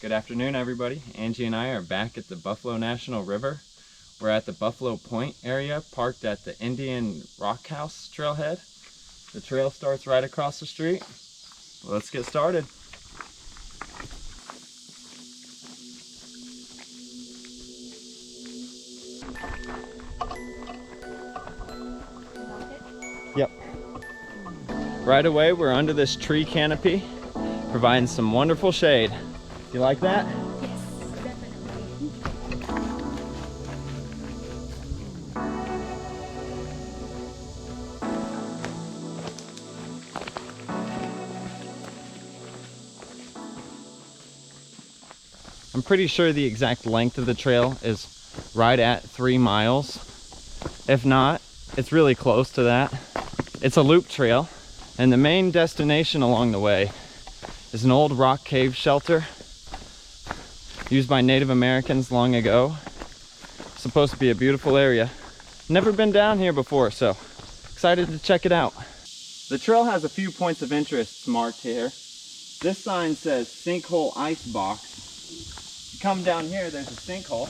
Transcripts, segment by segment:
Good afternoon, everybody. Angie and I are back at the Buffalo National River. We're at the Buffalo Point area, parked at the Indian Rockhouse Trailhead. The trail starts right across the street. Let's get started. Yep. Right away, we're under this tree canopy, providing some wonderful shade. You like that? Yes, definitely. I'm pretty sure the exact length of the trail is right at 3 miles. If not, it's really close to that. It's a loop trail, and the main destination along the way is an old rock cave shelter used by Native Americans long ago. It's supposed to be a beautiful area. Never been down here before, so excited to check it out. The trail has a few points of interest marked here. This sign says sinkhole ice box. You come down here, there's a sinkhole.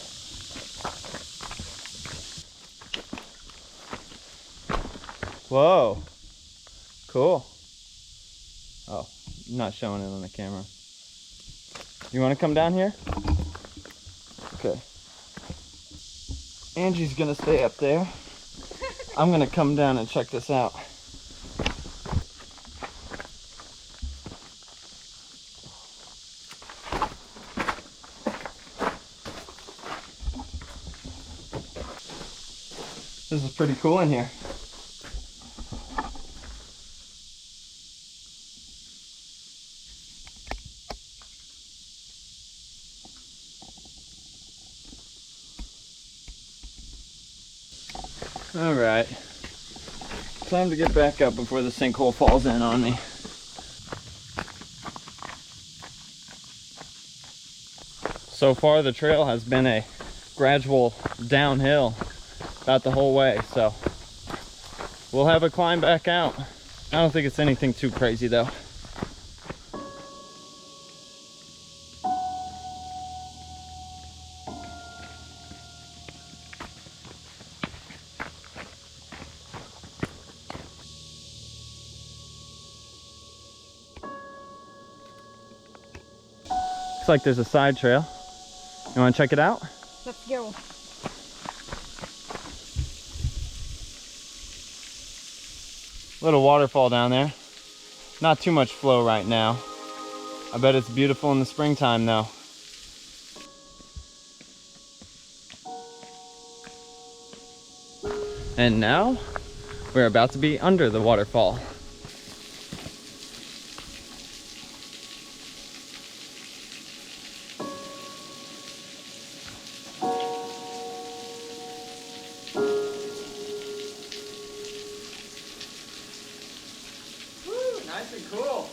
Whoa, cool. Oh, I'm not showing it on the camera. You want to come down here? Okay. Angie's gonna stay up there. I'm gonna come down and check this out. This is pretty cool in here. All right, time to get back up before the sinkhole falls in on me. So far, the trail has been a gradual downhill about the whole way, so we'll have a climb back out. I don't think it's anything too crazy though. Looks like there's a side trail. You want to check it out? Let's go. Little waterfall down there. Not too much flow right now. I bet it's beautiful in the springtime though. And now we're about to be under the waterfall. Nice and cool.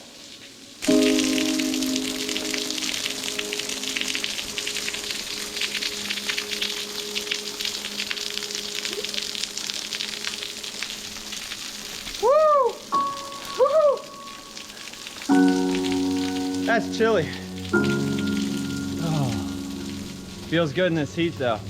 Woo! Woo! That's chilly. Oh, feels good in this heat though.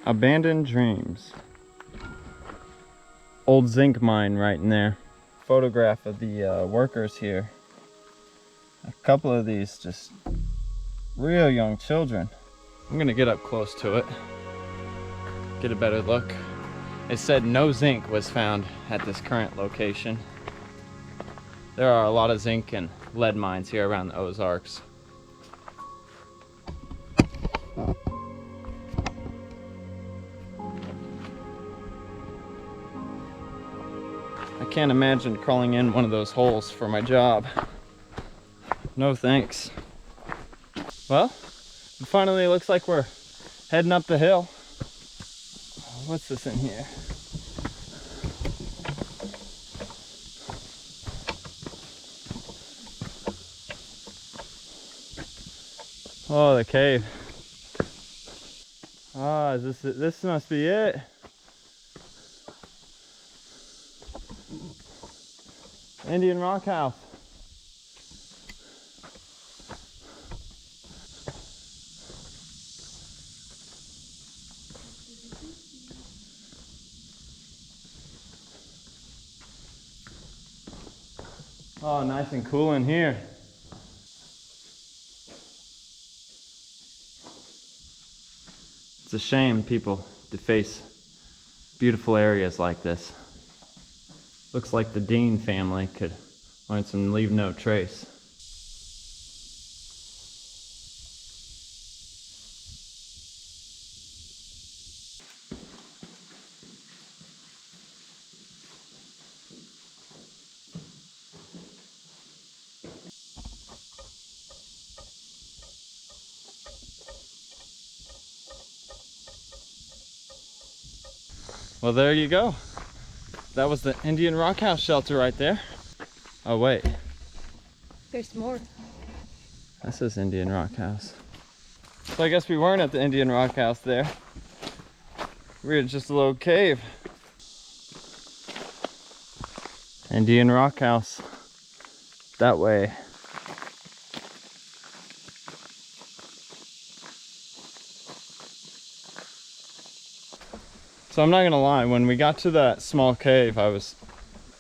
Abandoned dreams. Old zinc mine right in there. Photograph of the workers here. A couple of these just real young children. I'm gonna get up close to it, get a better look. It said no zinc was found at this current location. There are a lot of zinc and lead mines here around the Ozarks. I can't imagine crawling in one of those holes for my job. No thanks. Well, it finally looks like we're heading up the hill. What's this in here? Oh, the cave. Ah, is this must be it. Indian Rockhouse. Oh, nice and cool in here. It's a shame people deface beautiful areas like this. Looks like the Dean family could find some leave no trace. Well, there you go. That was the Indian Rockhouse shelter right there. Oh, wait. There's more. This is Indian Rockhouse. So I guess we weren't at the Indian Rockhouse there. We were just a little cave. Indian Rockhouse. That way. So I'm not gonna lie, when we got to that small cave, I was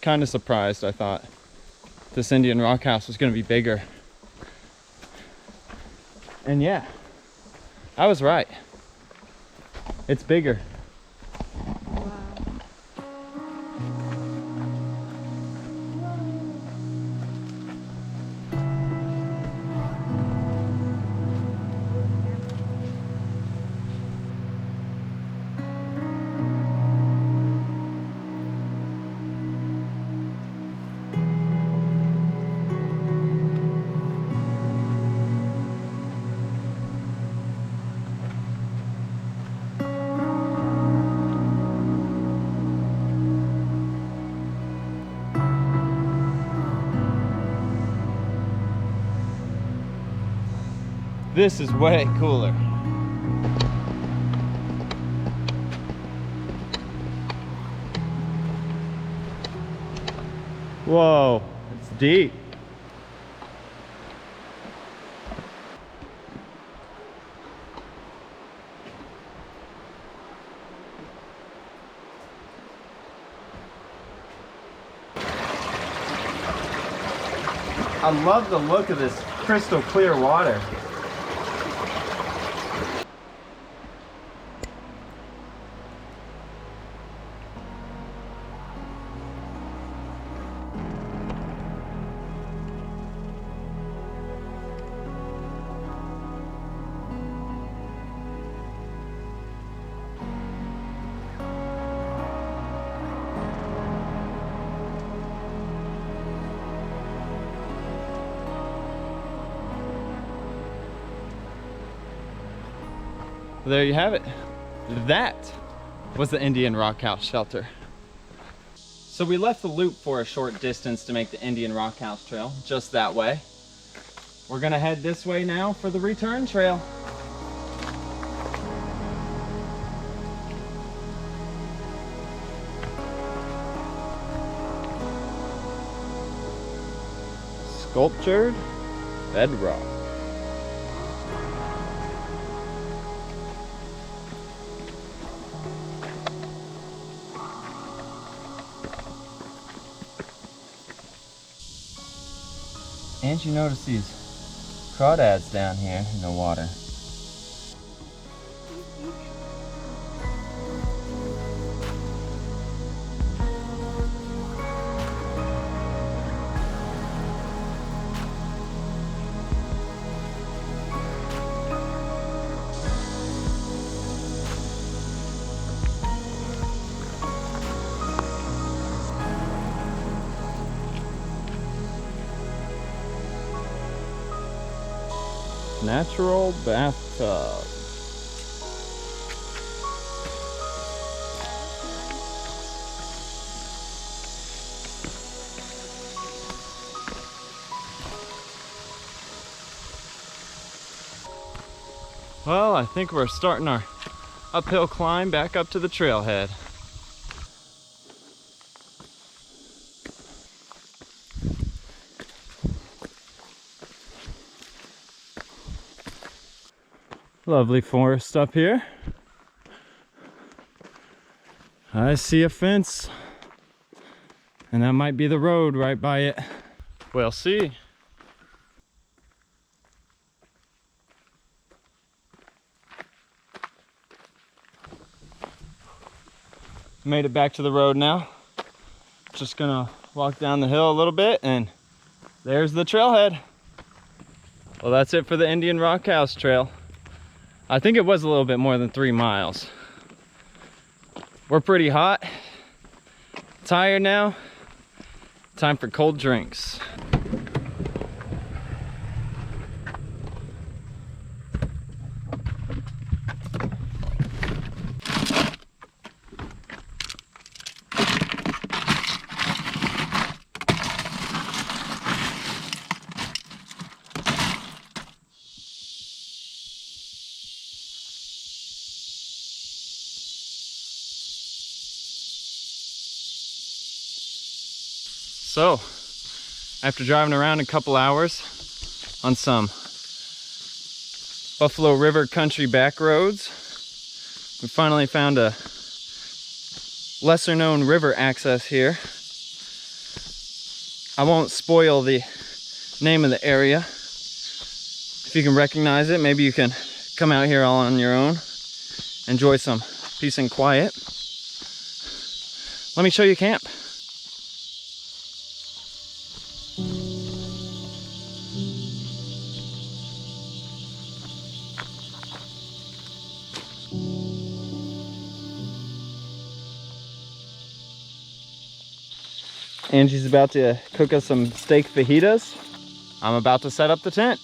kind of surprised. I thought this Indian Rockhouse was gonna be bigger. And yeah, I was right. It's bigger. This is way cooler. Whoa, it's deep. I love the look of this crystal clear water. There you have it. That was the Indian Rockhouse shelter. So we left the loop for a short distance to make the Indian Rockhouse Trail, just that way. We're gonna head this way now for the return trail. Sculptured bedrock. And you notice these crawdads down here in the water. Natural bathtub. Well, I think we're starting our uphill climb back up to the trailhead. Lovely forest up here. I see a fence, and that might be the road right by it. We'll see. Made it back to the road now. Just gonna walk down the hill a little bit, and there's the trailhead. Well, that's it for the Indian Rockhouse Trail. I think it was a little bit more than 3 miles. We're pretty hot, tired now. Time for cold drinks. So, after driving around a couple hours on some Buffalo River country back roads, we finally found a lesser known river access here. I won't spoil the name of the area. If you can recognize it, maybe you can come out here all on your own, enjoy some peace and quiet. Let me show you camp. Angie's about to cook us some steak fajitas. I'm about to set up the tent.